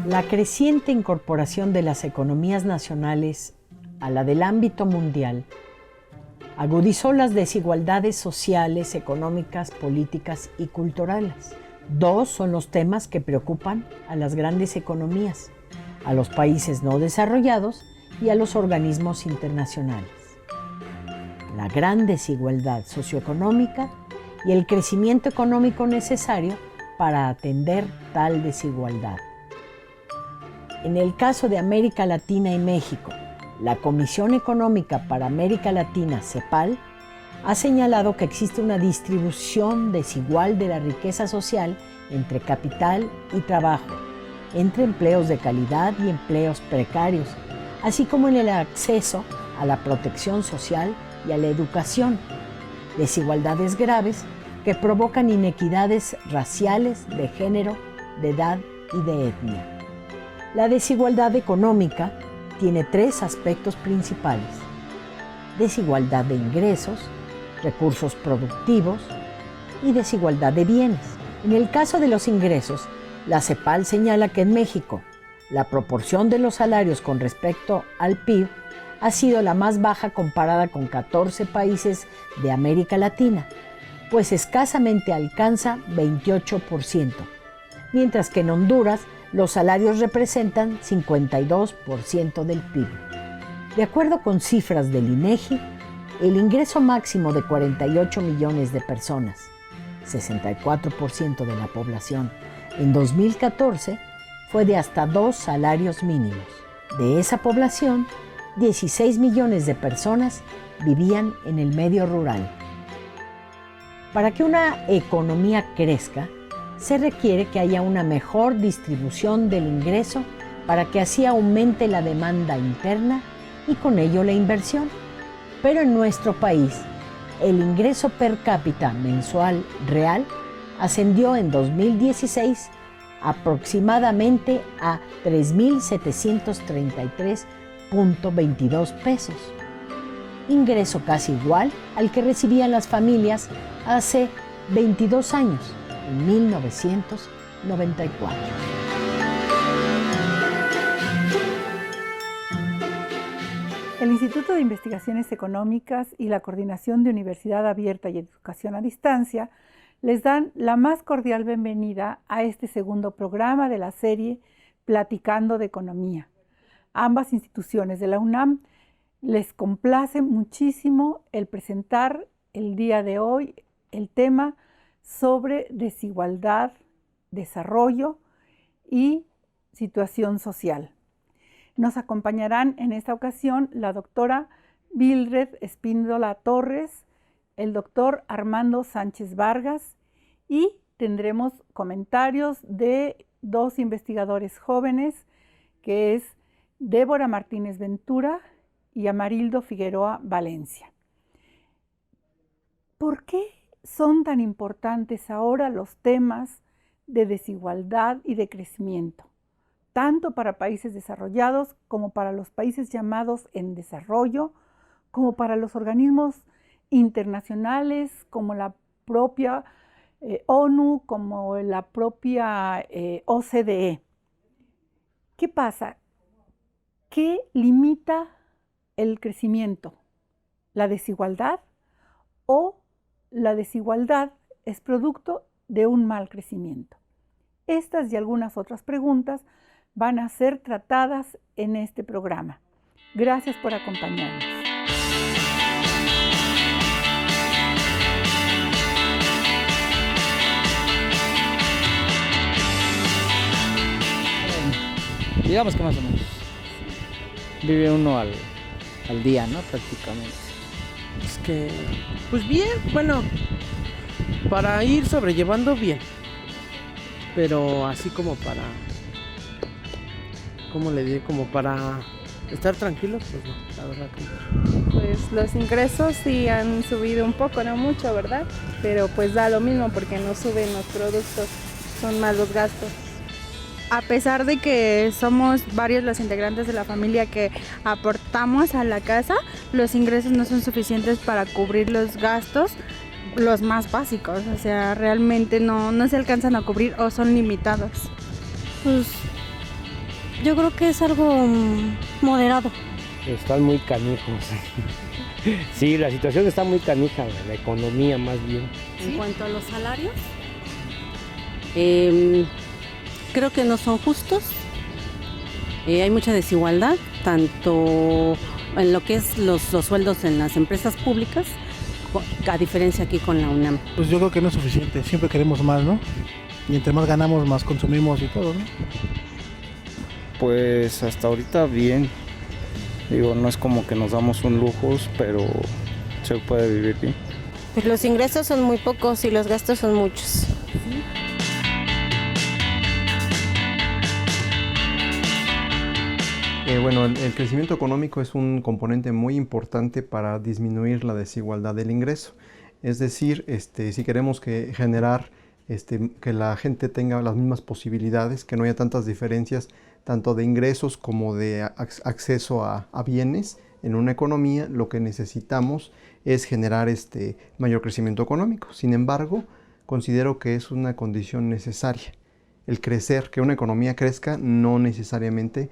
La creciente incorporación de las economías nacionales a la del ámbito mundial agudizó las desigualdades sociales, económicas, políticas y culturales. Dos son los temas que preocupan a las grandes economías, a los países no desarrollados y a los organismos internacionales: la gran desigualdad socioeconómica y el crecimiento económico necesario para atender tal desigualdad. En el caso de América Latina y México, la Comisión Económica para América Latina, CEPAL, ha señalado que existe una distribución desigual de la riqueza social entre capital y trabajo, entre empleos de calidad y empleos precarios, así como en el acceso a la protección social y a la educación. Desigualdades graves que provocan inequidades raciales, de género, de edad y de etnia. La desigualdad económica tiene tres aspectos principales: desigualdad de ingresos, recursos productivos y desigualdad de bienes. En el caso de los ingresos, la CEPAL señala que en México la proporción de los salarios con respecto al PIB ha sido la más baja comparada con 14 países de América Latina, pues escasamente alcanza 28%, mientras que en Honduras los salarios representan 52% del PIB. De acuerdo con cifras del INEGI, el ingreso máximo de 48 millones de personas, 64% de la población, en 2014 fue de hasta 2 salarios mínimos. De esa población, 16 millones de personas vivían en el medio rural. Para que una economía crezca, se requiere que haya una mejor distribución del ingreso para que así aumente la demanda interna y con ello la inversión. Pero en nuestro país, el ingreso per cápita mensual real ascendió en 2016 aproximadamente a 3,733.22 pesos, ingreso casi igual al que recibían las familias hace 22 años, en 1994. El Instituto de Investigaciones Económicas y la Coordinación de Universidad Abierta y Educación a Distancia les dan la más cordial bienvenida a este segundo programa de la serie Platicando de Economía. Ambas instituciones de la UNAM les complace muchísimo el presentar el día de hoy el tema sobre desigualdad, desarrollo y situación social. Nos acompañarán en esta ocasión la doctora Mildred Espíndola Torres, el doctor Armando Sánchez Vargas, y tendremos comentarios de 2 investigadores jóvenes, que es Débora Martínez Ventura y Amarildo Figueroa Valencia. ¿Por qué son tan importantes ahora los temas de desigualdad y de crecimiento, tanto para países desarrollados como para los países llamados en desarrollo, como para los organismos internacionales como la propia ONU, como la propia OCDE? ¿Qué pasa? ¿Qué limita el crecimiento? ¿La desigualdad o la desigualdad es producto de un mal crecimiento? Estas y algunas otras preguntas van a ser tratadas en este programa. Gracias por acompañarnos. Digamos que más o menos. Vive uno al día, ¿no? Prácticamente. Es que, pues bien, bueno, para ir sobrellevando bien. Pero así como para, ¿cómo le diré? Como para estar tranquilos, pues no, la verdad que no. Pues los ingresos sí han subido un poco, no mucho, ¿verdad? Pero pues da lo mismo porque no suben los productos, son más los gastos. A pesar de que somos varios los integrantes de la familia que aportamos a la casa, los ingresos no son suficientes para cubrir los gastos, los más básicos, o sea, realmente no se alcanzan a cubrir o son limitados. Pues Yo creo que es algo moderado. Están muy canijos. Sí, la situación está muy canija, la economía más bien. ¿Sí? En cuanto a los salarios, creo que no son justos. Hay mucha desigualdad, tanto en lo que es los sueldos en las empresas públicas, a diferencia aquí con la UNAM. Pues yo creo que no es suficiente, siempre queremos más, ¿no? Y entre más ganamos, más consumimos y todo, ¿no? Pues hasta ahorita bien. Digo, no es como que nos damos un lujos, pero se puede vivir bien. Pues los ingresos son muy pocos y los gastos son muchos. Bueno, el crecimiento económico es un componente muy importante para disminuir la desigualdad del ingreso. Es decir, si queremos generar que la gente tenga las mismas posibilidades, que no haya tantas diferencias tanto de ingresos como de acceso a bienes en una economía, lo que necesitamos es generar mayor crecimiento económico. Sin embargo, considero que es una condición necesaria. El crecer, que una economía crezca, no necesariamente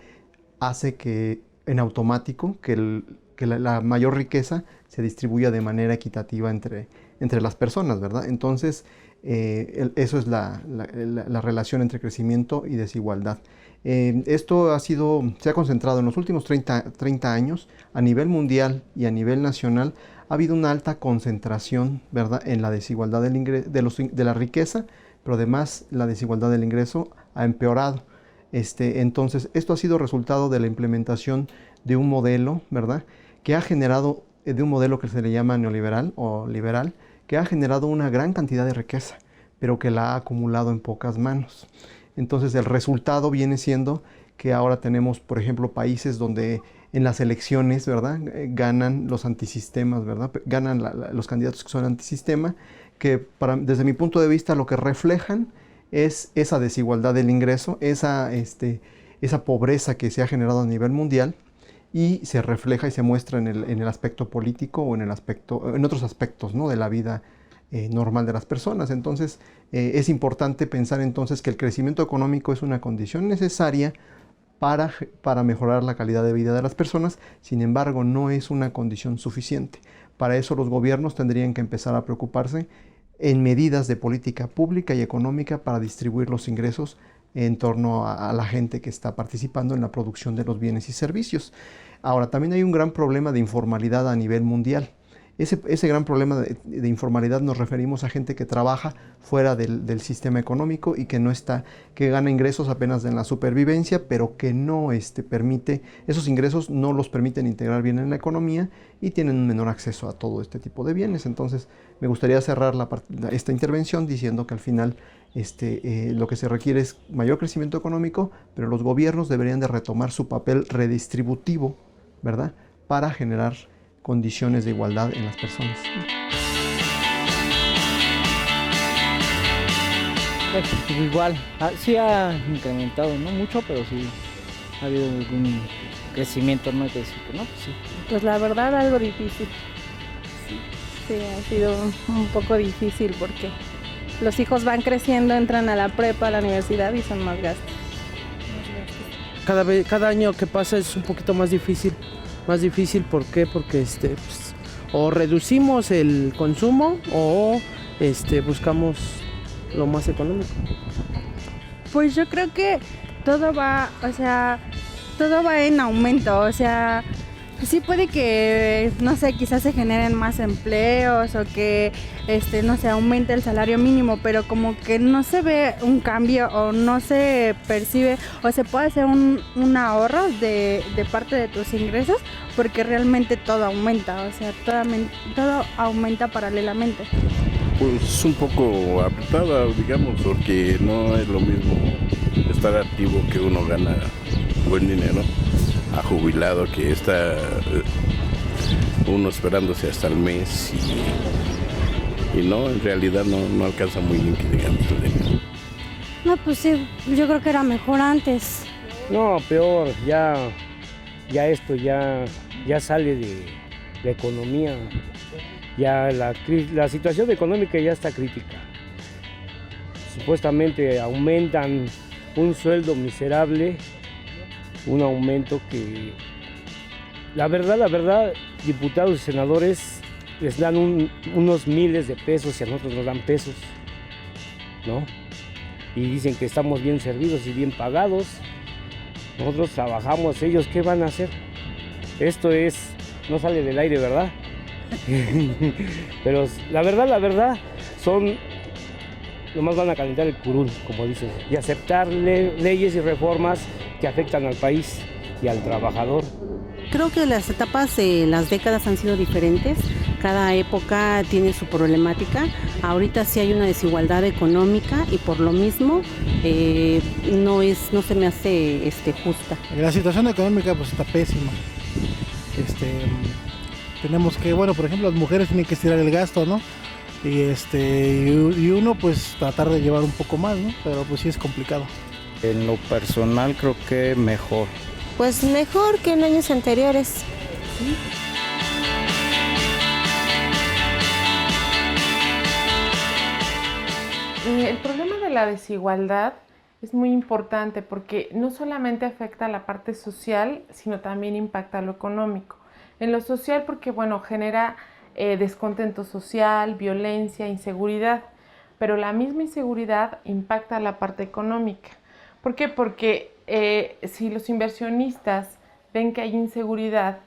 hace que en automático que la mayor riqueza se distribuya de manera equitativa entre las personas, ¿verdad? Entonces, eso es la relación entre crecimiento y desigualdad. Esto se ha concentrado en los últimos 30 años a nivel mundial y a nivel nacional. Ha habido una alta concentración, ¿verdad?, en la desigualdad de la riqueza, pero además la desigualdad del ingreso ha empeorado. Entonces, esto ha sido resultado de la implementación de un modelo, ¿verdad?, que ha generado, de un modelo que se le llama neoliberal o liberal, que ha generado una gran cantidad de riqueza, pero que la ha acumulado en pocas manos. Entonces, el resultado viene siendo que ahora tenemos, por ejemplo, países donde en las elecciones, ¿verdad?, ganan los antisistemas, ¿verdad?, ganan los candidatos que son antisistema, que desde mi punto de vista lo que reflejan es esa desigualdad del ingreso, esa pobreza que se ha generado a nivel mundial, y se refleja y se muestra en el aspecto político o en otros aspectos, ¿no?, de la vida normal de las personas. Entonces, es importante pensar entonces que el crecimiento económico es una condición necesaria para mejorar la calidad de vida de las personas. Sin embargo, no es una condición suficiente. Para eso los gobiernos tendrían que empezar a preocuparse en medidas de política pública y económica para distribuir los ingresos en torno a la gente que está participando en la producción de los bienes y servicios. Ahora, también hay un gran problema de informalidad a nivel mundial. Ese gran problema de informalidad nos referimos a gente que trabaja fuera del sistema económico y que gana ingresos apenas en la supervivencia, pero que no esos ingresos no los permiten integrar bien en la economía y tienen un menor acceso a todo este tipo de bienes. Entonces, me gustaría cerrar esta intervención diciendo que al final lo que se requiere es mayor crecimiento económico, pero los gobiernos deberían de retomar su papel redistributivo, ¿verdad?, para generar condiciones de igualdad en las personas. Pues igual, sí ha incrementado, no mucho, pero sí ha habido algún crecimiento, no hay que decir que no, pues sí. Pues la verdad algo difícil. Sí, ha sido un poco difícil porque los hijos van creciendo, entran a la prepa, a la universidad y son más gastos. Cada año que pasa es un poquito más difícil. Más difícil, ¿por qué? Porque pues, o reducimos el consumo o buscamos lo más económico. Pues yo creo que todo va en aumento, o sea, sí puede que, no sé, quizás se generen más empleos o que, no sé, aumente el salario mínimo, pero como que no se ve un cambio o no se percibe o se puede hacer un ahorro de parte de tus ingresos porque realmente todo aumenta, o sea, todo aumenta paralelamente. Pues un poco apretada, digamos, porque no es lo mismo estar activo que uno gana buen dinero a jubilado que está uno esperándose hasta el mes y no, en realidad no alcanza muy bien, que digamos, el dinero. No, pues sí, yo creo que era mejor antes. No, peor, ya esto ya sale de la economía, ya la situación económica ya está crítica. Supuestamente aumentan un sueldo miserable un aumento que, la verdad, diputados y senadores les dan unos miles de pesos y a nosotros nos dan pesos, ¿no? Y dicen que estamos bien servidos y bien pagados. Nosotros trabajamos, ellos ¿qué van a hacer? Esto no sale del aire, ¿verdad? Pero la verdad, nomás van a calentar el curul, como dicen, y aceptar leyes y reformas que afectan al país y al trabajador. Creo que las etapas de las décadas han sido diferentes. Cada época tiene su problemática. Ahorita sí hay una desigualdad económica y por lo mismo no se me hace justa. La situación económica pues está pésima. Tenemos que, bueno, por ejemplo, las mujeres tienen que estirar el gasto, ¿no? Y uno pues tratar de llevar un poco más, ¿no? Pero pues sí es complicado. En lo personal creo que mejor. Pues mejor que en años anteriores. ¿Sí? El problema de la desigualdad es muy importante porque no solamente afecta a la parte social, sino también impacta a lo económico. En lo social porque, bueno, genera descontento social, violencia, inseguridad, pero la misma inseguridad impacta a la parte económica. ¿Por qué? Porque si los inversionistas ven que hay inseguridad,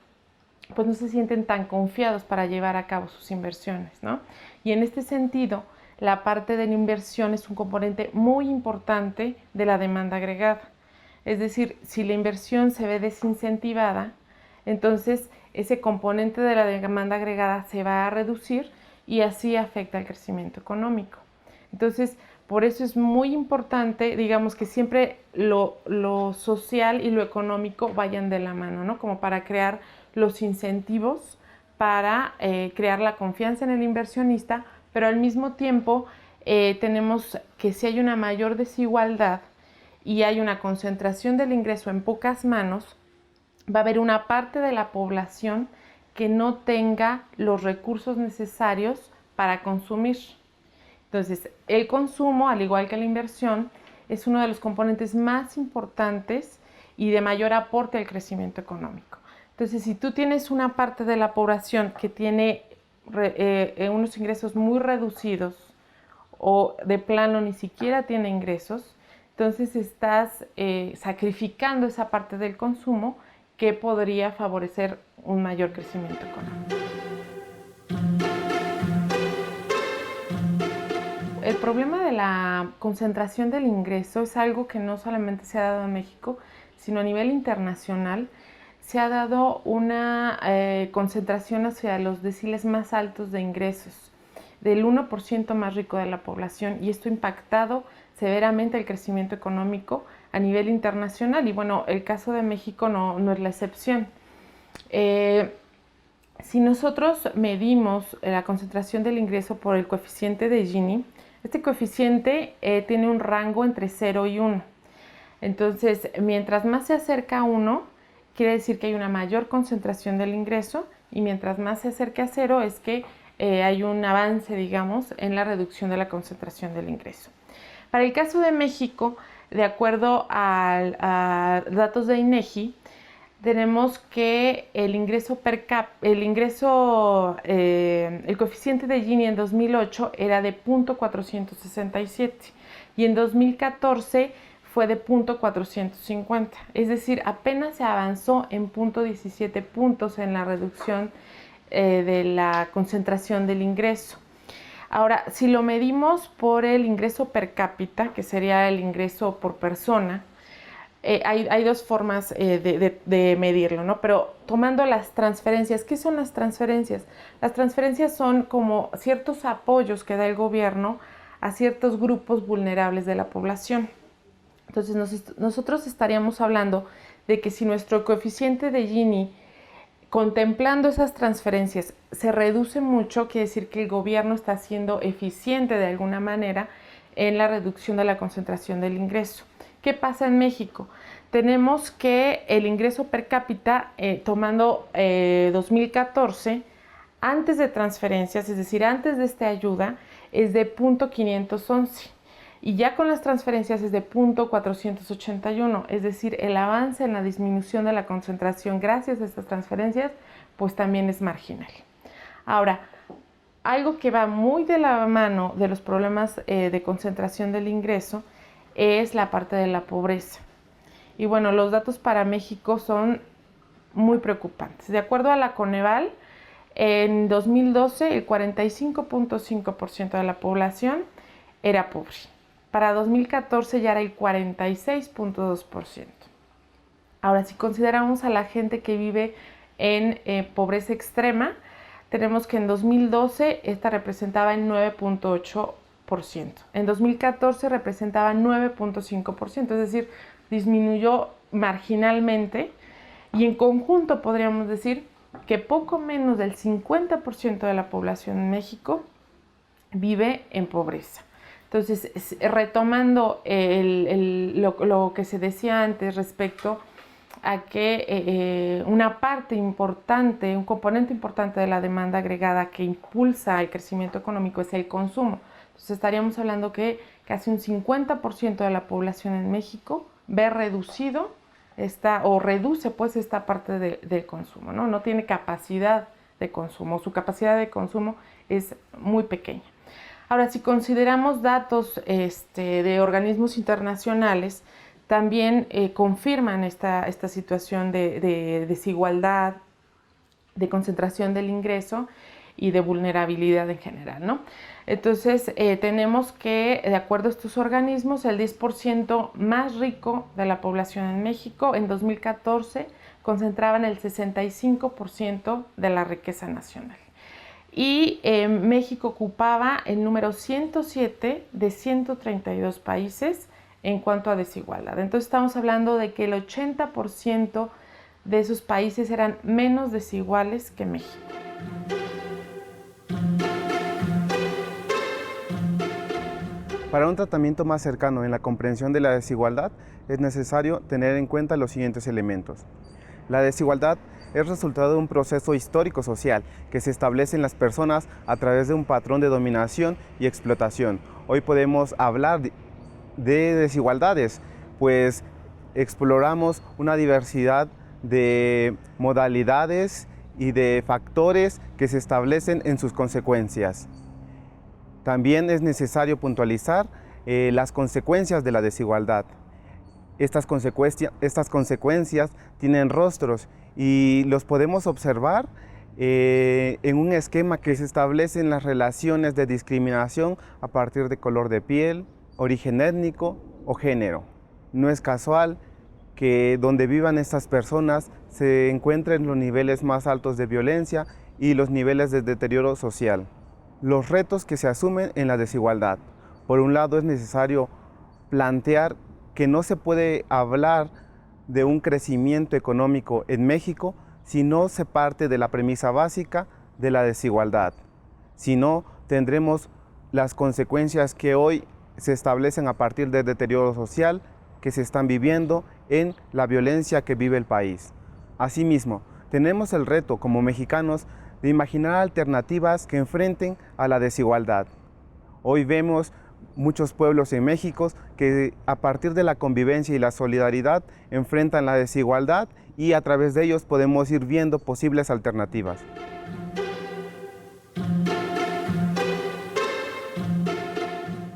pues no se sienten tan confiados para llevar a cabo sus inversiones, ¿no? Y en este sentido, la parte de la inversión es un componente muy importante de la demanda agregada. Es decir, si la inversión se ve desincentivada, entonces ese componente de la demanda agregada se va a reducir y así afecta el crecimiento económico. Entonces, por eso es muy importante, digamos, que siempre lo social y lo económico vayan de la mano, ¿no? Como para crear los incentivos para crear la confianza en el inversionista, pero al mismo tiempo tenemos que si hay una mayor desigualdad y hay una concentración del ingreso en pocas manos, va a haber una parte de la población que no tenga los recursos necesarios para consumir. Entonces, el consumo, al igual que la inversión, es uno de los componentes más importantes y de mayor aporte al crecimiento económico. Entonces, si tú tienes una parte de la población que tiene unos ingresos muy reducidos o de plano ni siquiera tiene ingresos, entonces estás sacrificando esa parte del consumo que podría favorecer un mayor crecimiento económico. El problema de la concentración del ingreso es algo que no solamente se ha dado en México, sino a nivel internacional. Se ha dado una concentración hacia los deciles más altos de ingresos, del 1% más rico de la población, y esto ha impactado severamente el crecimiento económico a nivel internacional. Y bueno, el caso de México no es la excepción. Si nosotros medimos la concentración del ingreso por el coeficiente de Gini, este coeficiente tiene un rango entre 0 y 1. Entonces, mientras más se acerca a 1, quiere decir que hay una mayor concentración del ingreso, y mientras más se acerque a 0 es que hay un avance, digamos, en la reducción de la concentración del ingreso. Para el caso de México, de acuerdo a datos de INEGI, tenemos que el coeficiente de Gini en 2008 era de 0.467 y en 2014 fue de 0.450, es decir, apenas se avanzó en 0.17 puntos en la reducción de la concentración del ingreso. Ahora, si lo medimos por el ingreso per cápita, que sería el ingreso por persona, hay dos formas de medirlo, ¿no? Pero tomando las transferencias, ¿qué son las transferencias? Las transferencias son como ciertos apoyos que da el gobierno a ciertos grupos vulnerables de la población. Entonces, nosotros estaríamos hablando de que si nuestro coeficiente de Gini, contemplando esas transferencias, se reduce mucho, quiere decir que el gobierno está siendo eficiente de alguna manera en la reducción de la concentración del ingreso. ¿Qué pasa en México? Tenemos que el ingreso per cápita, tomando 2014, antes de transferencias, es decir, antes de esta ayuda, es de 0.511. Y ya con las transferencias es de 0.481, es decir, el avance en la disminución de la concentración gracias a estas transferencias, pues también es marginal. Ahora, algo que va muy de la mano de los problemas de concentración del ingreso es la parte de la pobreza. Y bueno, los datos para México son muy preocupantes. De acuerdo a la Coneval, en 2012 el 45.5% de la población era pobre. Para 2014 ya era el 46.2%. Ahora, si consideramos a la gente que vive en pobreza extrema, tenemos que en 2012 esta representaba el 9.8%. En 2014 representaba 9.5%, es decir, disminuyó marginalmente, y en conjunto podríamos decir que poco menos del 50% de la población en México vive en pobreza. Entonces, retomando lo que se decía antes respecto a que una parte importante, un componente importante de la demanda agregada que impulsa el crecimiento económico es el consumo. Entonces, estaríamos hablando que casi un 50% de la población en México ve reducido reduce pues esta parte del consumo, ¿no? No tiene capacidad de consumo, su capacidad de consumo es muy pequeña. Ahora, si consideramos datos de organismos internacionales, también confirman esta situación de desigualdad, de concentración del ingreso y de vulnerabilidad en general, ¿no? Entonces, tenemos que, de acuerdo a estos organismos, el 10% más rico de la población en México en 2014 concentraban el 65% de la riqueza nacional. Y México ocupaba el número 107 de 132 países en cuanto a desigualdad. Entonces, estamos hablando de que el 80% de esos países eran menos desiguales que México. Para un tratamiento más cercano en la comprensión de la desigualdad, es necesario tener en cuenta los siguientes elementos. La desigualdad es resultado de un proceso histórico-social que se establece en las personas a través de un patrón de dominación y explotación. Hoy podemos hablar de desigualdades, pues exploramos una diversidad de modalidades y de factores que se establecen en sus consecuencias. También es necesario puntualizar las consecuencias de la desigualdad. Estas consecuencias tienen rostros y los podemos observar en un esquema que se establece en las relaciones de discriminación a partir de color de piel, origen étnico o género. No es casual que donde vivan estas personas se encuentren los niveles más altos de violencia y los niveles de deterioro social. Los retos que se asumen en la desigualdad. Por un lado, es necesario plantear que no se puede hablar de un crecimiento económico en México si no se parte de la premisa básica de la desigualdad. Si no, tendremos las consecuencias que hoy se establecen a partir del deterioro social que se están viviendo en la violencia que vive el país. Asimismo, tenemos el reto como mexicanos de imaginar alternativas que enfrenten a la desigualdad. Hoy vemos muchos pueblos en México que a partir de la convivencia y la solidaridad enfrentan la desigualdad y a través de ellos podemos ir viendo posibles alternativas.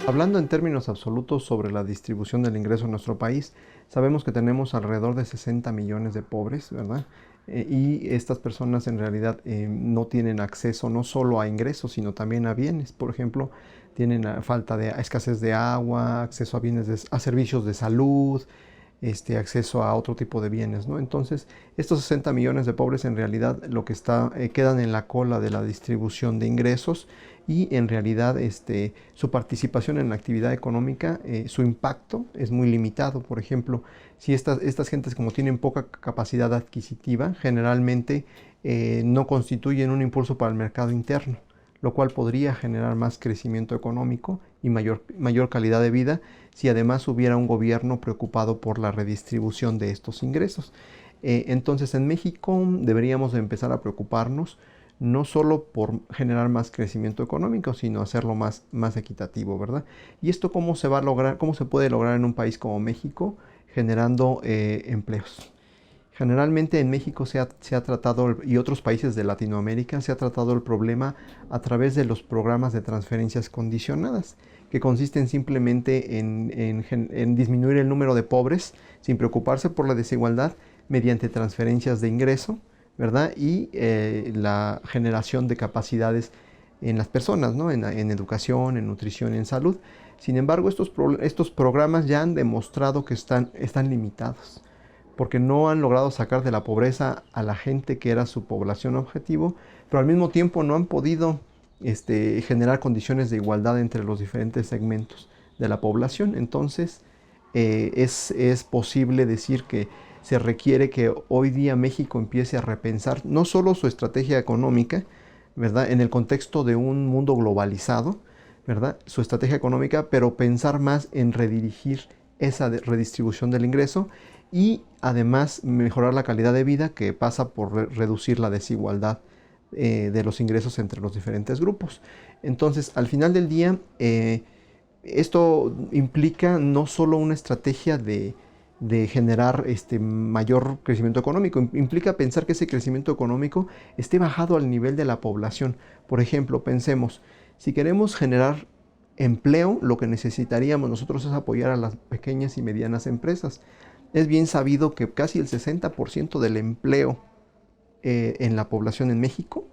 Hablando en términos absolutos sobre la distribución del ingreso en nuestro país, sabemos que tenemos alrededor de 60 millones de pobres, ¿verdad? Y estas personas en realidad no tienen acceso no solo a ingresos, sino también a bienes. Por ejemplo, tienen escasez de agua, acceso a servicios de salud, acceso a otro tipo de bienes, ¿no? Entonces, estos 60 millones de pobres en realidad quedan en la cola de la distribución de ingresos y en realidad su participación en la actividad económica, su impacto es muy limitado. Por ejemplo, si estas gentes como tienen poca capacidad adquisitiva, generalmente no constituyen un impulso para el mercado interno, lo cual podría generar más crecimiento económico y mayor calidad de vida si además hubiera un gobierno preocupado por la redistribución de estos ingresos. Entonces en México deberíamos de empezar a preocuparnos no solo por generar más crecimiento económico, sino hacerlo más equitativo, ¿verdad? ¿Y esto cómo se va a lograr, cómo se puede lograr en un país como México? Generando empleos. Generalmente en México se ha tratado, y otros países de Latinoamérica, se ha tratado el problema a través de los programas de transferencias condicionadas, que consisten simplemente en disminuir el número de pobres sin preocuparse por la desigualdad mediante transferencias de ingreso, ¿verdad? Y la generación de capacidades en las personas, ¿no? En educación, en nutrición, en salud. Sin embargo, estos programas ya han demostrado que están limitados, porque no han logrado sacar de la pobreza a la gente que era su población objetivo, pero al mismo tiempo no han podido generar condiciones de igualdad entre los diferentes segmentos de la población. Entonces, es posible decir que se requiere que hoy día México empiece a repensar no solo su estrategia económica, ¿verdad?, en el contexto de un mundo globalizado, ¿verdad?, su estrategia económica, pero pensar más en redirigir esa redistribución del ingreso y además mejorar la calidad de vida, que pasa por reducir la desigualdad de los ingresos entre los diferentes grupos. Entonces, al final del día, esto implica no solo una estrategia de generar mayor crecimiento económico, implica pensar que ese crecimiento económico esté bajado al nivel de la población. Por ejemplo, pensemos, si queremos generar empleo, lo que necesitaríamos nosotros es apoyar a las pequeñas y medianas empresas. Es bien sabido que casi el 60% del empleo en la población en México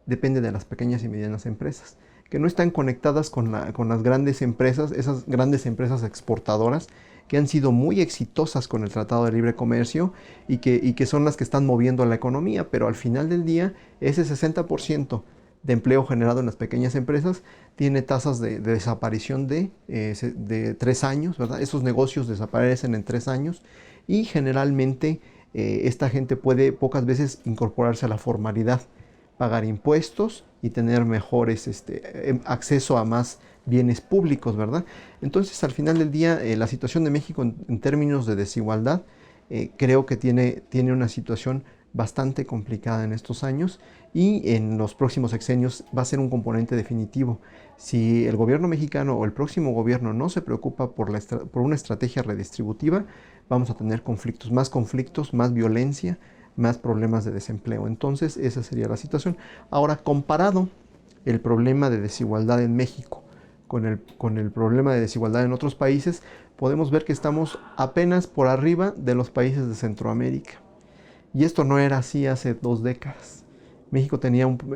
depende de las pequeñas y medianas empresas, que no están conectadas con las grandes empresas, esas grandes empresas exportadoras que han sido muy exitosas con el Tratado de Libre Comercio y que son las que están moviendo la economía, pero al final del día ese 60% de empleo generado en las pequeñas empresas tiene tasas de desaparición de 3 años, ¿verdad? Esos negocios desaparecen en 3 años y generalmente esta gente puede pocas veces incorporarse a la formalidad, pagar impuestos y tener mejores acceso a más bienes públicos, ¿verdad? Entonces, al final del día, la situación de México en términos de desigualdad, creo que tiene una situación bastante complicada en estos años y en los próximos sexenios va a ser un componente definitivo. Si el gobierno mexicano o el próximo gobierno no se preocupa por una estrategia redistributiva, vamos a tener conflictos, más violencia, más problemas de desempleo. Entonces, esa sería la situación. Ahora, comparado el problema de desigualdad en México con el problema de desigualdad en otros países, podemos ver que estamos apenas por arriba de los países de Centroamérica. Y esto no era así hace 2 décadas. México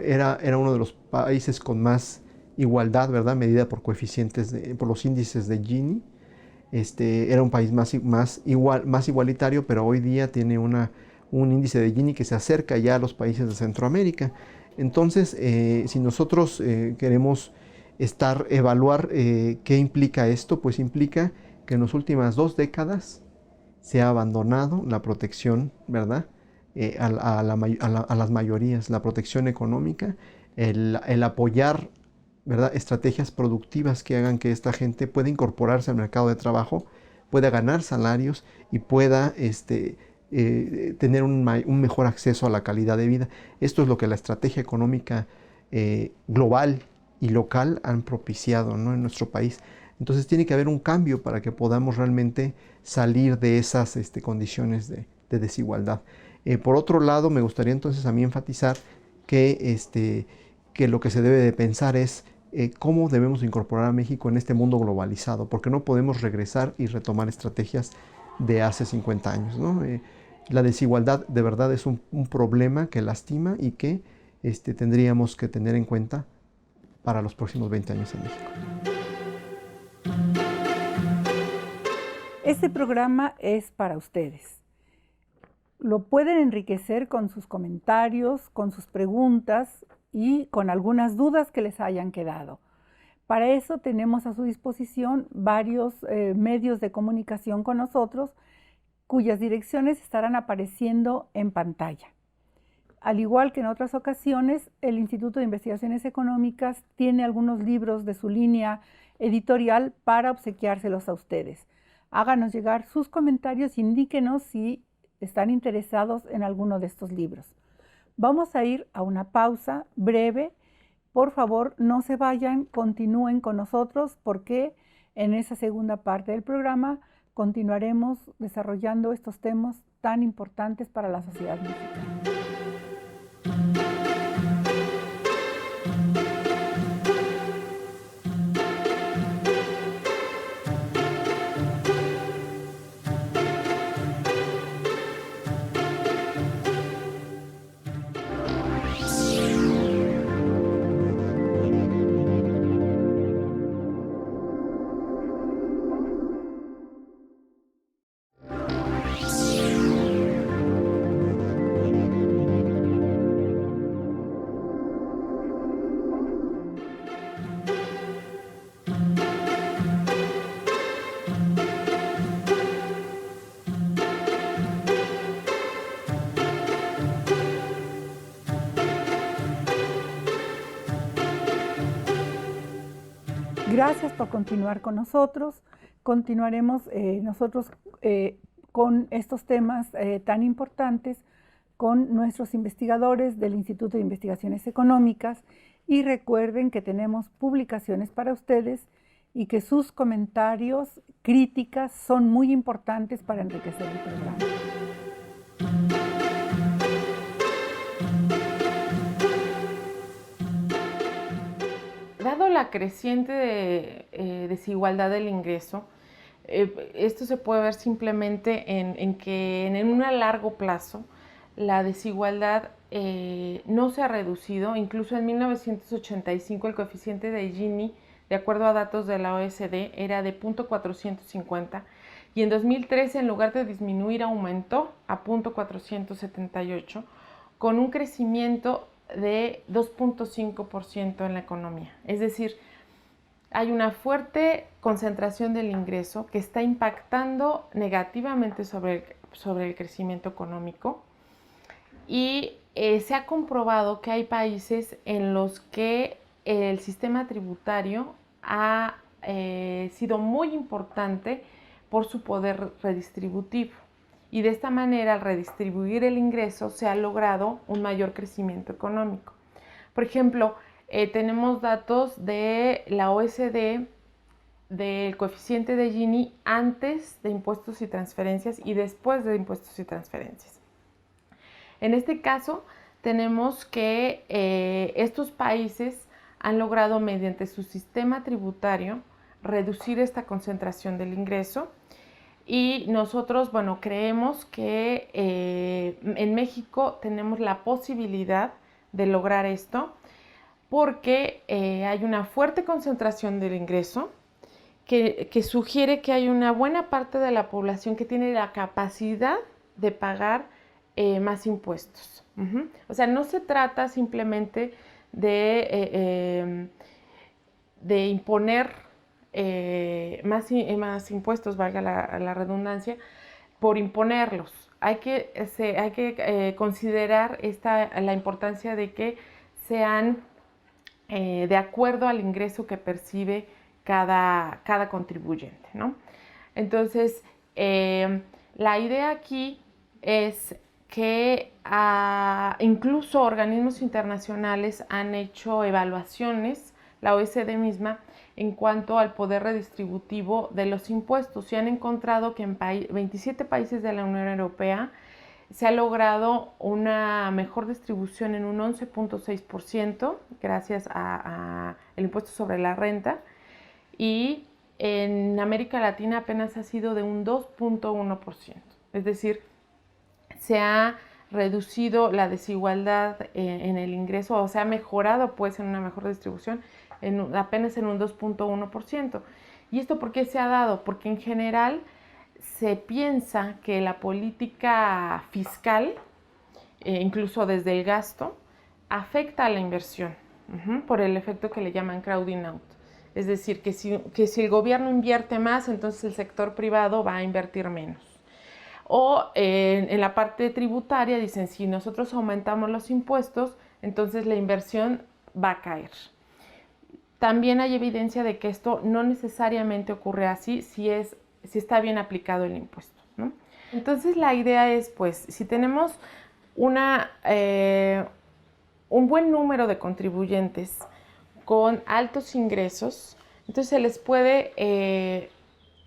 era uno de los países con más igualdad, ¿verdad?, medida por coeficientes, por los índices de Gini. Era un país más igualitario, pero hoy día tiene un índice de Gini que se acerca ya a los países de Centroamérica. Entonces, si nosotros queremos evaluar qué implica esto, pues implica que en las últimas 2 décadas se ha abandonado la protección, ¿verdad?, a las mayorías, la protección económica, el apoyar, ¿verdad?, estrategias productivas que hagan que esta gente pueda incorporarse al mercado de trabajo, pueda ganar salarios y pueda tener un mejor acceso a la calidad de vida. Esto es lo que la estrategia económica global y local han propiciado, ¿no?, en nuestro país. Entonces tiene que haber un cambio para que podamos realmente salir de esas condiciones de desigualdad. Por otro lado, me gustaría entonces a mí enfatizar que lo que se debe de pensar es cómo debemos incorporar a México en este mundo globalizado, porque no podemos regresar y retomar estrategias de hace 50 años, ¿no? La desigualdad de verdad es un problema que lastima y que tendríamos que tener en cuenta para los próximos 20 años en México. Este programa es para ustedes. Lo pueden enriquecer con sus comentarios, con sus preguntas y con algunas dudas que les hayan quedado. Para eso tenemos a su disposición varios medios de comunicación con nosotros, cuyas direcciones estarán apareciendo en pantalla. Al igual que en otras ocasiones, el Instituto de Investigaciones Económicas tiene algunos libros de su línea editorial para obsequiárselos a ustedes. Háganos llegar sus comentarios, indíquenos si están interesados en alguno de estos libros. Vamos a ir a una pausa breve. Por favor, no se vayan, continúen con nosotros porque en esa segunda parte del programa continuaremos desarrollando estos temas tan importantes para la sociedad mexicana. Gracias por continuar con nosotros. Continuaremos nosotros con estos temas tan importantes con nuestros investigadores del Instituto de Investigaciones Económicas y recuerden que tenemos publicaciones para ustedes y que sus comentarios, críticas son muy importantes para enriquecer el programa. Dado la creciente desigualdad del ingreso, esto se puede ver simplemente en que en un largo plazo la desigualdad no se ha reducido. Incluso en 1985 el coeficiente de Gini, de acuerdo a datos de la OECD, era de 0.450 y en 2013 en lugar de disminuir aumentó a 0.478 con un crecimiento de 2.5% en la economía. Es decir, hay una fuerte concentración del ingreso que está impactando negativamente sobre el crecimiento económico y se ha comprobado que hay países en los que el sistema tributario ha sido muy importante por su poder redistributivo. Y de esta manera, al redistribuir el ingreso, se ha logrado un mayor crecimiento económico. Por ejemplo, tenemos datos de la OECD del coeficiente de Gini antes de impuestos y transferencias y después de impuestos y transferencias. En este caso, tenemos que estos países han logrado, mediante su sistema tributario, reducir esta concentración del ingreso. Y nosotros, bueno, creemos que en México tenemos la posibilidad de lograr esto porque hay una fuerte concentración del ingreso que sugiere que hay una buena parte de la población que tiene la capacidad de pagar más impuestos. O sea, no se trata simplemente de imponer más impuestos, valga la redundancia, por imponerlos. Hay que considerar la importancia de que sean de acuerdo al ingreso que percibe cada contribuyente, ¿no? Entonces, la idea aquí es que incluso organismos internacionales han hecho evaluaciones, la OECD misma, en cuanto al poder redistributivo de los impuestos y han encontrado que en 27 países de la Unión Europea se ha logrado una mejor distribución en un 11.6% gracias al impuesto sobre la renta y en América Latina apenas ha sido de un 2.1%. Es decir, se ha reducido la desigualdad en el ingreso o se ha mejorado pues en una mejor distribución apenas en un 2.1%. ¿Y esto por qué se ha dado? Porque en general se piensa que la política fiscal, incluso desde el gasto, afecta a la inversión por el efecto que le llaman crowding out. Es decir, que si el gobierno invierte más, entonces el sector privado va a invertir menos. O en la parte tributaria dicen, si nosotros aumentamos los impuestos, entonces la inversión va a caer. También hay evidencia de que esto no necesariamente ocurre así si está bien aplicado el impuesto, ¿no? Entonces la idea es, pues, si tenemos un buen número de contribuyentes con altos ingresos, entonces se les puede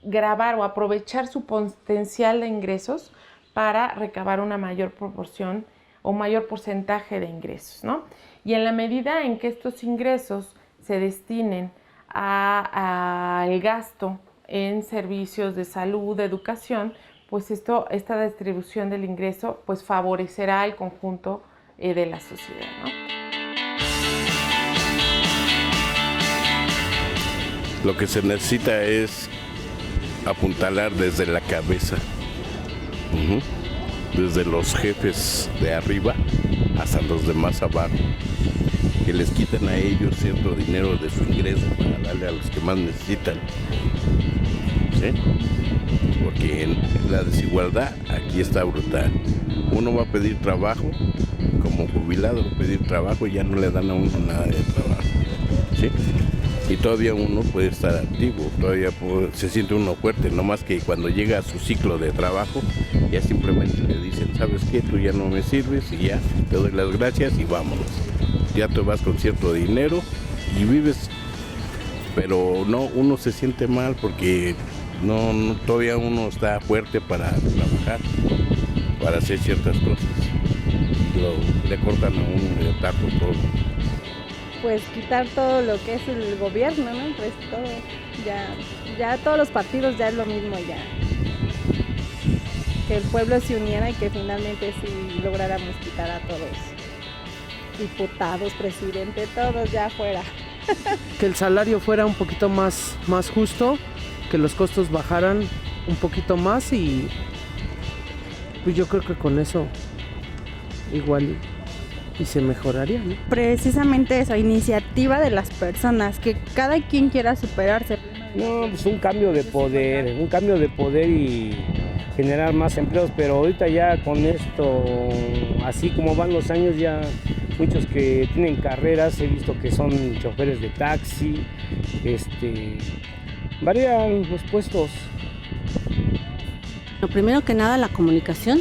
gravar o aprovechar su potencial de ingresos para recabar una mayor proporción o mayor porcentaje de ingresos, ¿no? Y en la medida en que estos ingresos se destinen al gasto en servicios de salud, de educación, pues esta distribución del ingreso pues favorecerá al conjunto de la sociedad, ¿no? Lo que se necesita es apuntalar desde la cabeza, desde los jefes de arriba hasta los de más abajo, que les quiten a ellos cierto dinero de su ingreso para darle a los que más necesitan, ¿sí? Porque la desigualdad aquí está brutal. Uno va a pedir trabajo, como jubilado va a pedir trabajo y ya no le dan a uno nada de trabajo, ¿sí? Y todavía uno puede estar activo, todavía se siente uno fuerte, no más que cuando llega a su ciclo de trabajo, ya simplemente le dicen, ¿sabes qué? Tú ya no me sirves y ya te doy las gracias y vámonos. Ya te vas con cierto dinero y vives, pero no, uno se siente mal porque no todavía uno está fuerte para trabajar, para hacer ciertas cosas. Le cortan a uno de taco todo. Pues quitar todo lo que es el gobierno, ¿no? Pues todo, ya todos los partidos ya es lo mismo ya. Que el pueblo se uniera y que finalmente sí lográramos quitar a todos, diputados, presidente, todos ya fuera. Que el salario fuera un poquito más justo, que los costos bajaran un poquito más y pues yo creo que con eso igual y se mejoraría, ¿no? Precisamente esa iniciativa de las personas, que cada quien quiera superarse. No, pues un cambio de poder y generar más empleos, pero ahorita ya con esto, así como van los años, ya muchos que tienen carreras, he visto que son choferes de taxi, varían los puestos. Lo primero que nada, la comunicación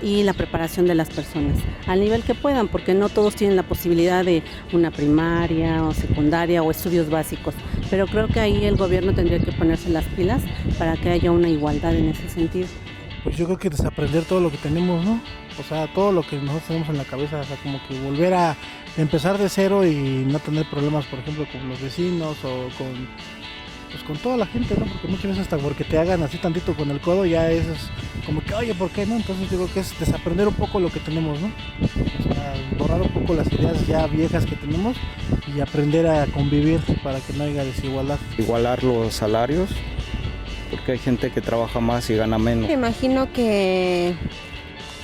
y la preparación de las personas, al nivel que puedan, porque no todos tienen la posibilidad de una primaria o secundaria o estudios básicos, pero creo que ahí el gobierno tendría que ponerse las pilas para que haya una igualdad en ese sentido. Pues yo creo que desaprender todo lo que tenemos, ¿no? O sea, todo lo que nosotros tenemos en la cabeza, o sea, como que volver a empezar de cero y no tener problemas, por ejemplo, con los vecinos o con toda la gente, ¿no? Porque muchas veces hasta porque te hagan así tantito con el codo ya es como que, oye, ¿por qué no? Entonces yo creo que es desaprender un poco lo que tenemos, ¿no? O sea, borrar un poco las ideas ya viejas que tenemos y aprender a convivir para que no haya desigualdad. Igualar los salarios, porque hay gente que trabaja más y gana menos. Me imagino que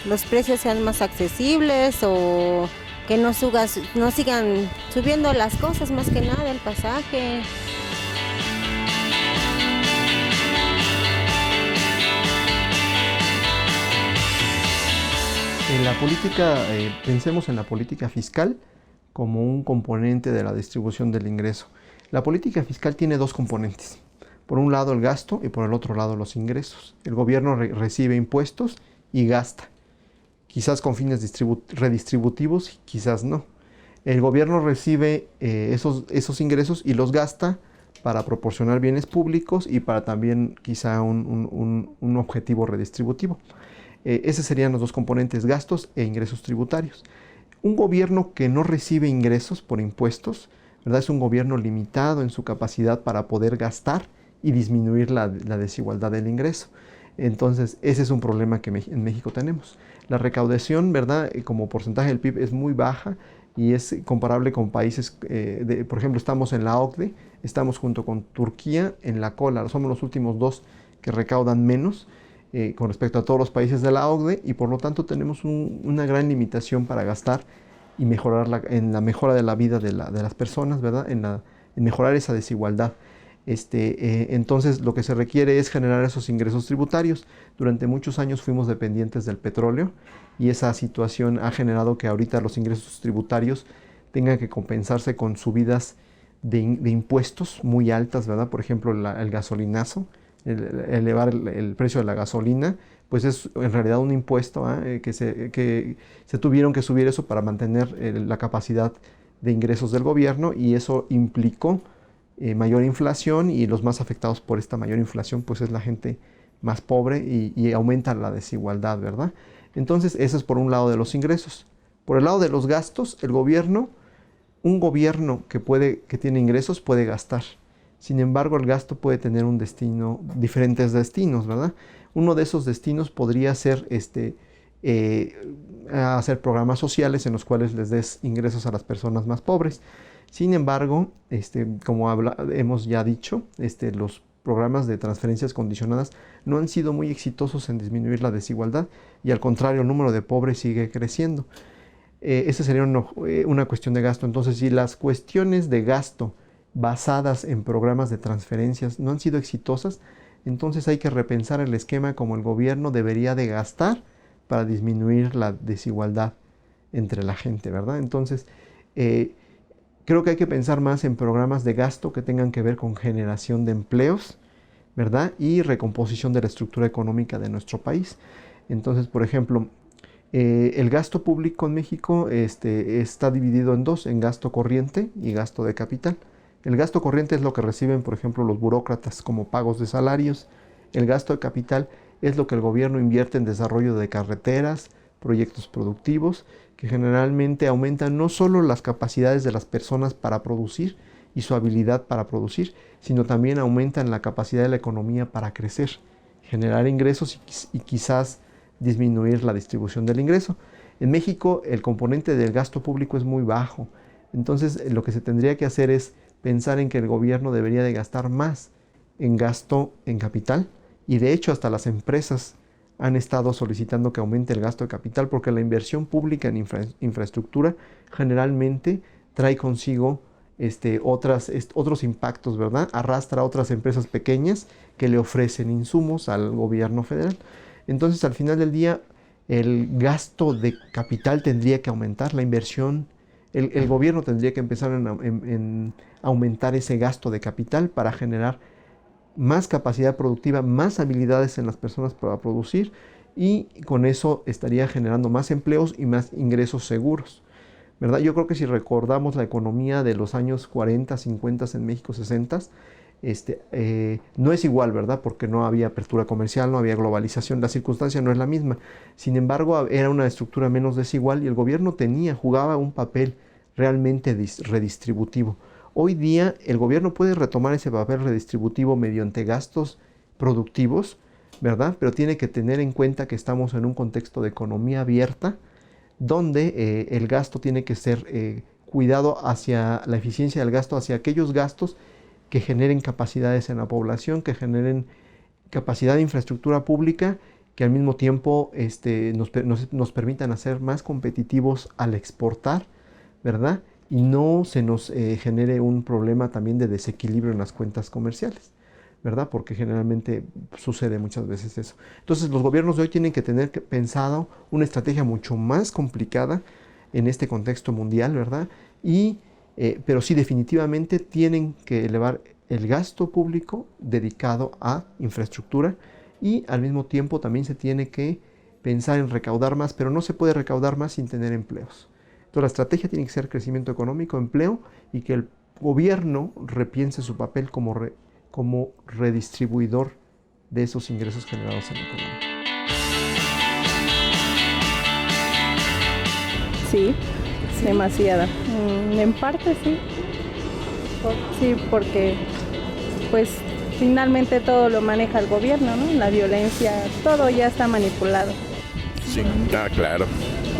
los precios sean más accesibles o que no sigan subiendo las cosas, más que nada el pasaje. En la política, pensemos en la política fiscal como un componente de la distribución del ingreso. La política fiscal tiene dos componentes. Por un lado el gasto y por el otro lado los ingresos. El gobierno recibe impuestos y gasta, quizás con fines redistributivos, quizás no. El gobierno recibe esos ingresos y los gasta para proporcionar bienes públicos y para también quizá un objetivo redistributivo. Esos serían los dos componentes, gastos e ingresos tributarios. Un gobierno que no recibe ingresos por impuestos, ¿verdad? Es un gobierno limitado en su capacidad para poder gastar y disminuir la desigualdad del ingreso. Entonces, ese es un problema que en México tenemos. La recaudación, ¿verdad? Como porcentaje del PIB es muy baja y es comparable con países, por ejemplo, estamos en la OCDE, estamos junto con Turquía en la cola, somos los últimos dos que recaudan menos con respecto a todos los países de la OCDE y por lo tanto tenemos una gran limitación para gastar y mejorar en la mejora de la vida de las personas, ¿verdad? En mejorar esa desigualdad. Entonces lo que se requiere es generar esos ingresos tributarios. Durante muchos años fuimos dependientes del petróleo y esa situación ha generado que ahorita los ingresos tributarios tengan que compensarse con subidas de impuestos muy altas, ¿verdad? Por ejemplo, el gasolinazo elevar el precio de la gasolina, pues es en realidad un impuesto que se tuvieron que subir eso para mantener la capacidad de ingresos del gobierno, y eso implicó mayor inflación, y los más afectados por esta mayor inflación pues es la gente más pobre, y aumenta la desigualdad, ¿verdad? Entonces eso es por un lado de los ingresos. Por el lado de los gastos, un gobierno que tiene ingresos puede gastar. Sin embargo, el gasto puede tener diferentes destinos, ¿verdad? Uno de esos destinos podría ser hacer programas sociales en los cuales les des ingresos a las personas más pobres. Sin embargo, como hemos ya dicho, los programas de transferencias condicionadas no han sido muy exitosos en disminuir la desigualdad, y al contrario, el número de pobres sigue creciendo. Esa sería una cuestión de gasto. Entonces, si las cuestiones de gasto basadas en programas de transferencias no han sido exitosas, entonces hay que repensar el esquema como el gobierno debería de gastar para disminuir la desigualdad entre la gente, ¿verdad? Entonces, creo que hay que pensar más en programas de gasto que tengan que ver con generación de empleos, ¿verdad? Y recomposición de la estructura económica de nuestro país. Entonces, por ejemplo, el gasto público en México está dividido en dos, en gasto corriente y gasto de capital. El gasto corriente es lo que reciben, por ejemplo, los burócratas como pagos de salarios. El gasto de capital es lo que el gobierno invierte en desarrollo de carreteras, proyectos productivos, que generalmente aumentan no solo las capacidades de las personas para producir y su habilidad para producir, sino también aumentan la capacidad de la economía para crecer, generar ingresos y quizás disminuir la distribución del ingreso. En México el componente del gasto público es muy bajo. Entonces lo que se tendría que hacer es pensar en que el gobierno debería de gastar más en gasto en capital, y de hecho hasta las empresas han estado solicitando que aumente el gasto de capital, porque la inversión pública en infraestructura generalmente trae consigo otros impactos, ¿verdad? Arrastra a otras empresas pequeñas que le ofrecen insumos al gobierno federal. Entonces, al final del día, el gasto de capital tendría que aumentar, la inversión, el gobierno tendría que empezar en aumentar ese gasto de capital para generar más capacidad productiva, más habilidades en las personas para producir, y con eso estaría generando más empleos y más ingresos seguros, ¿verdad? Yo creo que si recordamos la economía de los años 40, 50 en México, 60, no es igual, ¿verdad? Porque no había apertura comercial, no había globalización, la circunstancia no es la misma. Sin embargo, era una estructura menos desigual y el gobierno jugaba un papel realmente redistributivo. Hoy día el gobierno puede retomar ese papel redistributivo mediante gastos productivos, ¿verdad? Pero tiene que tener en cuenta que estamos en un contexto de economía abierta, donde el gasto tiene que ser cuidado hacia la eficiencia del gasto, hacia aquellos gastos que generen capacidades en la población, que generen capacidad de infraestructura pública, que al mismo tiempo nos permitan hacer más competitivos al exportar, ¿verdad? Y no se nos genere un problema también de desequilibrio en las cuentas comerciales, ¿verdad? Porque generalmente sucede muchas veces eso. Entonces los gobiernos de hoy tienen que tener pensado una estrategia mucho más complicada en este contexto mundial, ¿verdad? Pero sí, definitivamente tienen que elevar el gasto público dedicado a infraestructura, y al mismo tiempo también se tiene que pensar en recaudar más, pero no se puede recaudar más sin tener empleos. Entonces la estrategia tiene que ser crecimiento económico, empleo, y que el gobierno repiense su papel como redistribuidor de esos ingresos generados en la economía. Sí, demasiada. En parte sí. Sí, porque pues finalmente todo lo maneja el gobierno, ¿no? La violencia, todo ya está manipulado. Sí, claro,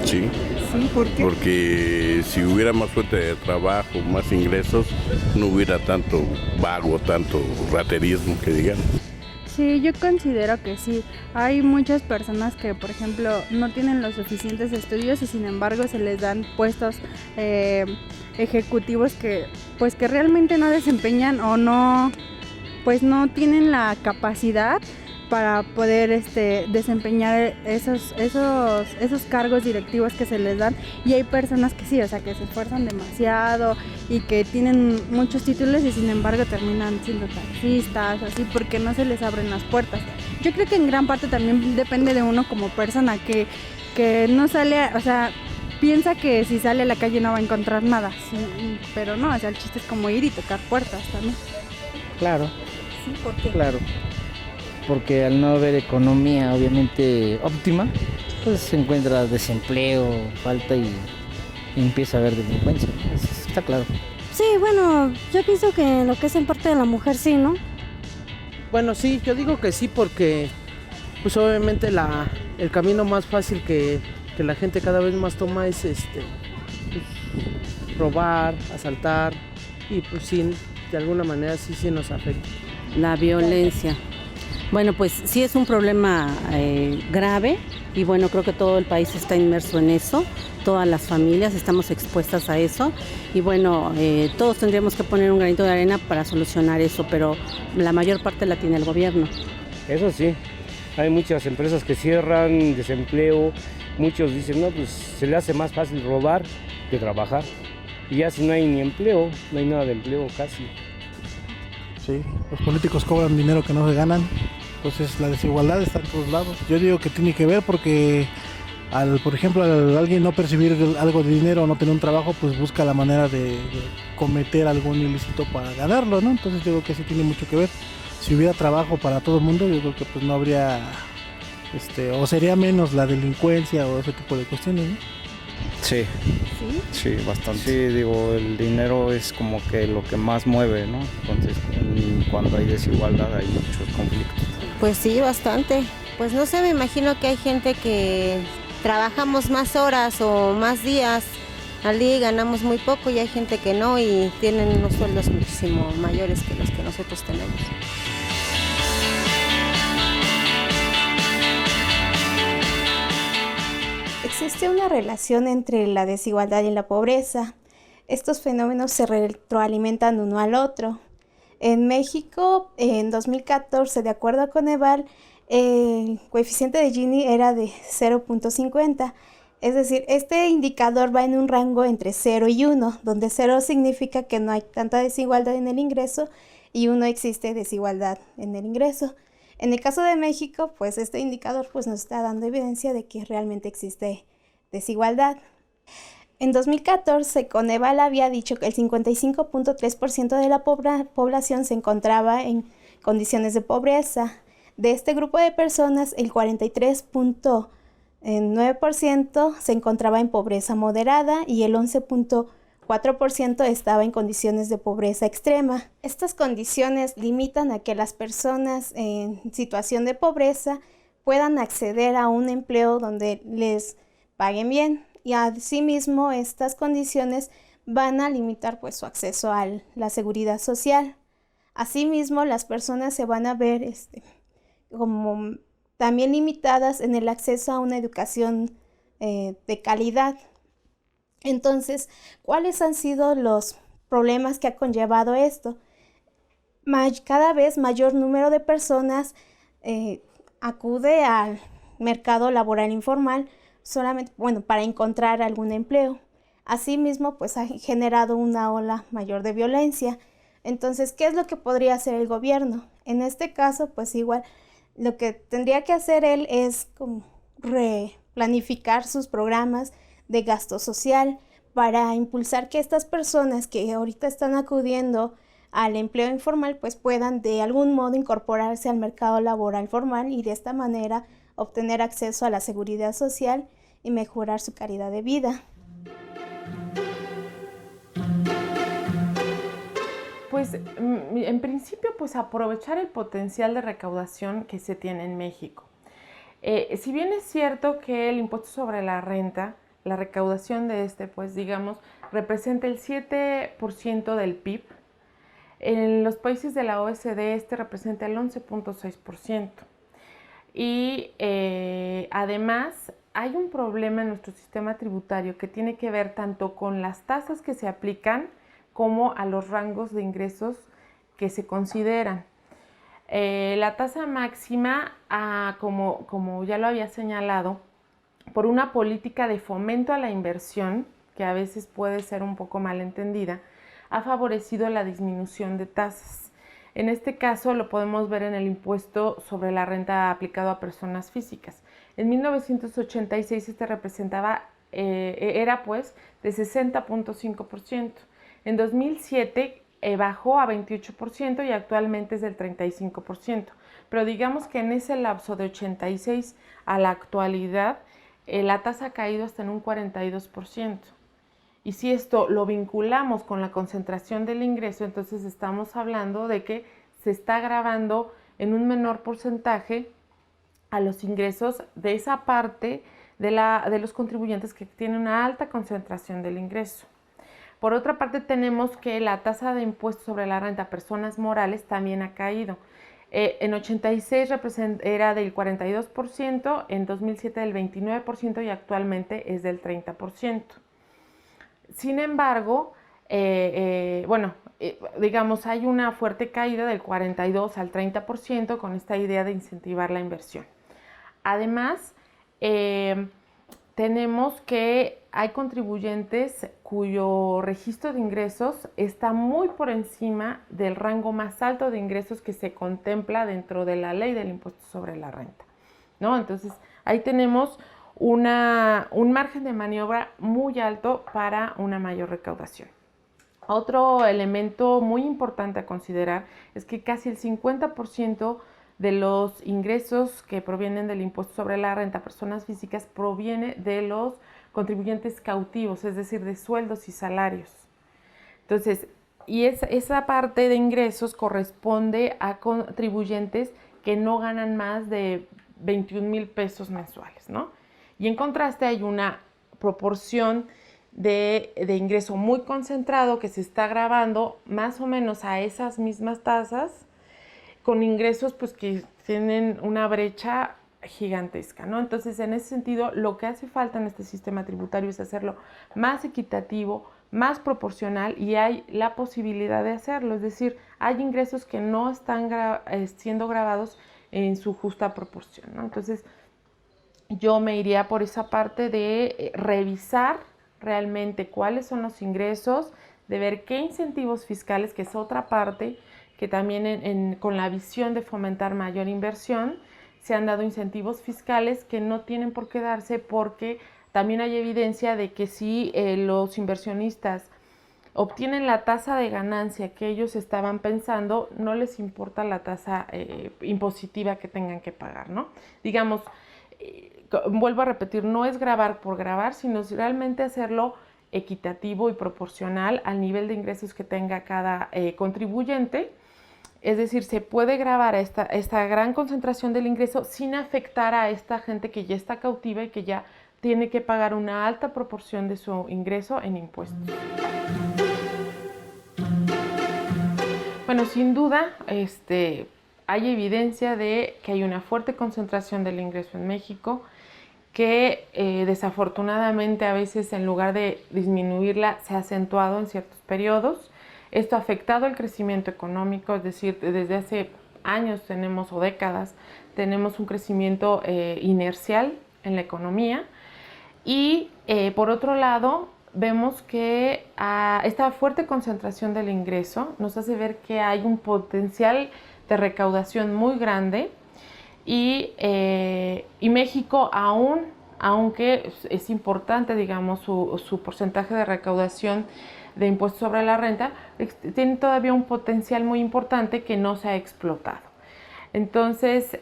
sí. Sí, ¿por qué? Porque si hubiera más fuente de trabajo, más ingresos, no hubiera tanto vago, tanto raterismo, que digamos. Sí, yo considero que sí. Hay muchas personas que, por ejemplo, no tienen los suficientes estudios y sin embargo se les dan puestos ejecutivos que realmente no desempeñan o no tienen la capacidad para poder desempeñar esos cargos directivos que se les dan, y hay personas que sí, o sea, que se esfuerzan demasiado y que tienen muchos títulos y sin embargo terminan siendo taxistas, así, porque no se les abren las puertas. Yo creo que en gran parte también depende de uno como persona, que no sale, o sea, piensa que si sale a la calle no va a encontrar nada, sí, pero no, o sea, el chiste es como ir y tocar puertas también. Claro. Sí, ¿por qué? Claro. Porque al no haber economía obviamente óptima, pues se encuentra desempleo, falta y empieza a haber delincuencia. Está claro. Sí, bueno, yo pienso que lo que es en parte de la mujer sí, ¿no? Bueno, sí, yo digo que sí porque pues obviamente el camino más fácil que la gente cada vez más toma es pues, robar, asaltar y pues sí, de alguna manera sí nos afecta. La violencia. Bueno, pues sí es un problema grave y bueno, creo que todo el país está inmerso en eso, todas las familias estamos expuestas a eso y bueno, todos tendríamos que poner un granito de arena para solucionar eso, pero la mayor parte la tiene el gobierno. Eso sí, hay muchas empresas que cierran, desempleo, muchos dicen, no, pues se le hace más fácil robar que trabajar y ya si no hay ni empleo, no hay nada de empleo casi. Sí, los políticos cobran dinero que no se ganan, entonces la desigualdad está en todos lados. Yo digo que tiene que ver porque, por ejemplo, al alguien no percibir algo de dinero o no tener un trabajo, pues busca la manera de cometer algún ilícito para ganarlo, ¿no? Entonces yo creo que sí tiene mucho que ver. Si hubiera trabajo para todo el mundo, yo creo que pues no habría, o sería menos la delincuencia o ese tipo de cuestiones, ¿no? Sí, sí, bastante. Sí, digo, el dinero es como que lo que más mueve, ¿no? Entonces, cuando hay desigualdad hay muchos conflictos. Pues sí, bastante. Pues no sé, me imagino que hay gente que trabajamos más horas o más días al día y ganamos muy poco, y hay gente que no y tienen unos sueldos muchísimo mayores que los que nosotros tenemos. Existe una relación entre la desigualdad y la pobreza. Estos fenómenos se retroalimentan uno al otro. En México, en 2014, de acuerdo a Coneval, el coeficiente de Gini era de 0.50. Es decir, este indicador va en un rango entre 0 y 1, donde 0 significa que no hay tanta desigualdad en el ingreso y 1 existe desigualdad en el ingreso. En el caso de México, pues este indicador pues, nos está dando evidencia de que realmente existe desigualdad. En 2014, Coneval había dicho que el 55.3% de la población se encontraba en condiciones de pobreza. De este grupo de personas, el 43.9% se encontraba en pobreza moderada y el 11.4% estaba en condiciones de pobreza extrema. Estas condiciones limitan a que las personas en situación de pobreza puedan acceder a un empleo donde les paguen bien, y asimismo estas condiciones van a limitar pues, su acceso a la seguridad social. Asimismo, las personas se van a ver como también limitadas en el acceso a una educación de calidad. Entonces, ¿cuáles han sido los problemas que ha conllevado esto? Cada vez mayor número de personas acude al mercado laboral informal solamente, para encontrar algún empleo. Asimismo, pues ha generado una ola mayor de violencia. Entonces, ¿qué es lo que podría hacer el gobierno? En este caso, pues igual, lo que tendría que hacer él es como replanificar sus programas de gasto social para impulsar que estas personas que ahorita están acudiendo al empleo informal pues puedan de algún modo incorporarse al mercado laboral formal y de esta manera obtener acceso a la seguridad social y mejorar su calidad de vida. Pues en principio pues aprovechar el potencial de recaudación que se tiene en México. Si bien es cierto que el impuesto sobre la renta, la recaudación de pues digamos, representa el 7% del PIB, en los países de la OECD representa el 11.6%. Y además hay un problema en nuestro sistema tributario que tiene que ver tanto con las tasas que se aplican como a los rangos de ingresos que se consideran. La tasa máxima, como ya lo había señalado, por una política de fomento a la inversión, que a veces puede ser un poco mal entendida, ha favorecido la disminución de tasas. En este caso lo podemos ver en el impuesto sobre la renta aplicado a personas físicas. En 1986 era pues de 60.5%. En 2007 bajó a 28% y actualmente es del 35%. Pero digamos que en ese lapso de 86 a la actualidad, la tasa ha caído hasta en un 42%. Y si esto lo vinculamos con la concentración del ingreso, entonces estamos hablando de que se está gravando en un menor porcentaje a los ingresos de esa parte de los contribuyentes que tienen una alta concentración del ingreso. Por otra parte, tenemos que la tasa de impuesto sobre la renta a personas morales también ha caído. En 86 era del 42%, en 2007 del 29% y actualmente es del 30%. Sin embargo, digamos, hay una fuerte caída del 42 al 30% con esta idea de incentivar la inversión. Además, tenemos que hay contribuyentes cuyo registro de ingresos está muy por encima del rango más alto de ingresos que se contempla dentro de la ley del impuesto sobre la renta, ¿no? Entonces, ahí tenemos un margen de maniobra muy alto para una mayor recaudación. Otro elemento muy importante a considerar es que casi el 50% de los ingresos que provienen del impuesto sobre la renta a personas físicas proviene de los contribuyentes cautivos, es decir, de sueldos y salarios. Entonces, esa parte de ingresos corresponde a contribuyentes que no ganan más de 21,000 pesos mensuales, ¿no? Y en contraste hay una proporción de ingreso muy concentrado que se está gravando más o menos a esas mismas tasas con ingresos pues que tienen una brecha gigantesca, ¿no? Entonces, en ese sentido, lo que hace falta en este sistema tributario es hacerlo más equitativo, más proporcional y hay la posibilidad de hacerlo, es decir, hay ingresos que no están siendo gravados en su justa proporción, ¿no? Entonces, yo me iría por esa parte de revisar realmente cuáles son los ingresos, de ver qué incentivos fiscales, que es otra parte que también con la visión de fomentar mayor inversión, se han dado incentivos fiscales que no tienen por qué darse porque también hay evidencia de que si los inversionistas obtienen la tasa de ganancia que ellos estaban pensando, no les importa la tasa impositiva que tengan que pagar, ¿no? Digamos, vuelvo a repetir, no es gravar por gravar, sino realmente hacerlo equitativo y proporcional al nivel de ingresos que tenga cada contribuyente. Es decir, se puede gravar esta gran concentración del ingreso sin afectar a esta gente que ya está cautiva y que ya tiene que pagar una alta proporción de su ingreso en impuestos. Bueno, sin duda, hay evidencia de que hay una fuerte concentración del ingreso en México, que desafortunadamente a veces en lugar de disminuirla se ha acentuado en ciertos periodos. Esto ha afectado el crecimiento económico, es decir, desde hace años o décadas tenemos un crecimiento inercial en la economía y por otro lado vemos que esta fuerte concentración del ingreso nos hace ver que hay un potencial de recaudación muy grande y México aunque es importante, digamos, su porcentaje de recaudación de impuestos sobre la renta, tiene todavía un potencial muy importante que no se ha explotado. Entonces,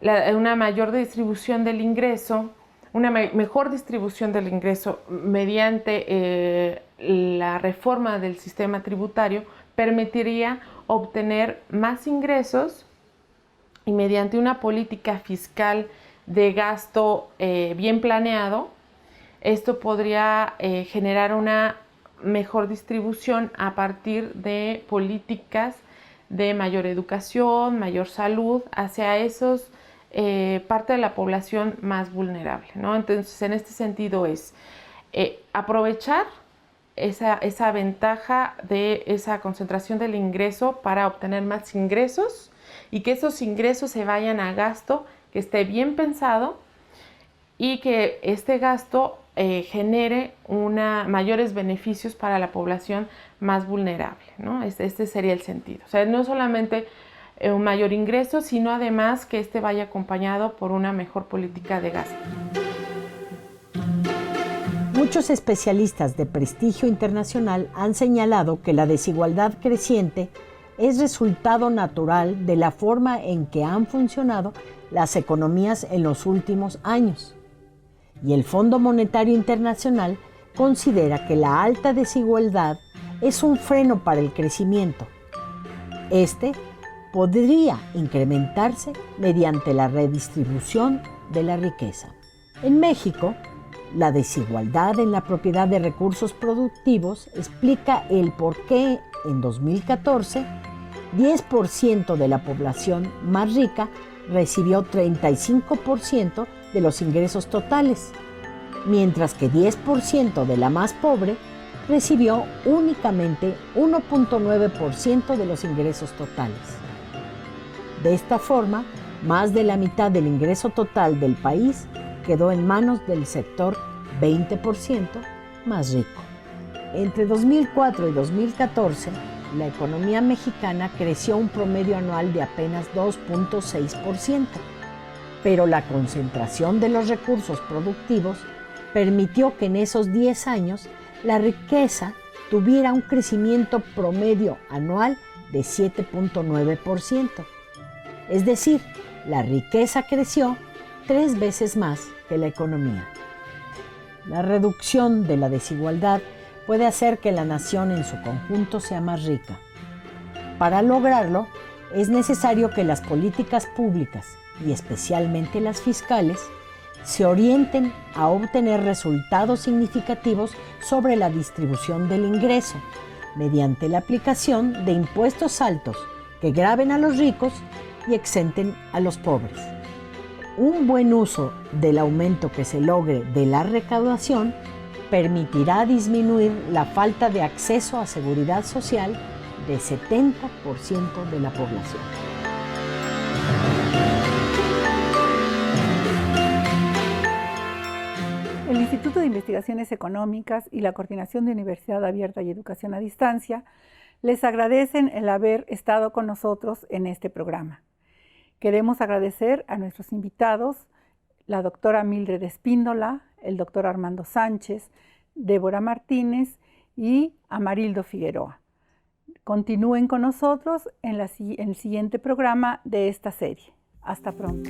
una mayor distribución del ingreso, una mejor distribución del ingreso mediante la reforma del sistema tributario permitiría obtener más ingresos y mediante una política fiscal de gasto bien planeado, esto podría generar una mejor distribución a partir de políticas de mayor educación, mayor salud hacia esos parte de la población más vulnerable, ¿no? Entonces, en este sentido es aprovechar esa ventaja de esa concentración del ingreso para obtener más ingresos y que esos ingresos se vayan a gasto, que esté bien pensado y que este gasto genere mayores beneficios para la población más vulnerable, ¿no? Este sería el sentido. O sea, no solamente un mayor ingreso, sino además que este vaya acompañado por una mejor política de gasto. Muchos especialistas de prestigio internacional han señalado que la desigualdad creciente es resultado natural de la forma en que han funcionado las economías en los últimos años. Y el Fondo Monetario Internacional considera que la alta desigualdad es un freno para el crecimiento. Este podría incrementarse mediante la redistribución de la riqueza. En México, la desigualdad en la propiedad de recursos productivos explica el por qué en 2014 10% de la población más rica recibió 35% de los ingresos totales, mientras que 10% de la más pobre recibió únicamente 1.9% de los ingresos totales. De esta forma, más de la mitad del ingreso total del país quedó en manos del sector 20% más rico. Entre 2004 y 2014, la economía mexicana creció un promedio anual de apenas 2.6%, pero la concentración de los recursos productivos permitió que en esos 10 años la riqueza tuviera un crecimiento promedio anual de 7.9%. Es decir, la riqueza creció 3 veces más que la economía. La reducción de la desigualdad puede hacer que la nación en su conjunto sea más rica. Para lograrlo, es necesario que las políticas públicas, y especialmente las fiscales, se orienten a obtener resultados significativos sobre la distribución del ingreso, mediante la aplicación de impuestos altos que graven a los ricos y exenten a los pobres. Un buen uso del aumento que se logre de la recaudación permitirá disminuir la falta de acceso a seguridad social de 70% de la población. El Instituto de Investigaciones Económicas y la Coordinación de Universidad Abierta y Educación a Distancia les agradecen el haber estado con nosotros en este programa. Queremos agradecer a nuestros invitados, la doctora Mildred Espíndola, el doctor Armando Sánchez, Débora Martínez y Amarildo Figueroa. Continúen con nosotros en el siguiente programa de esta serie. Hasta pronto.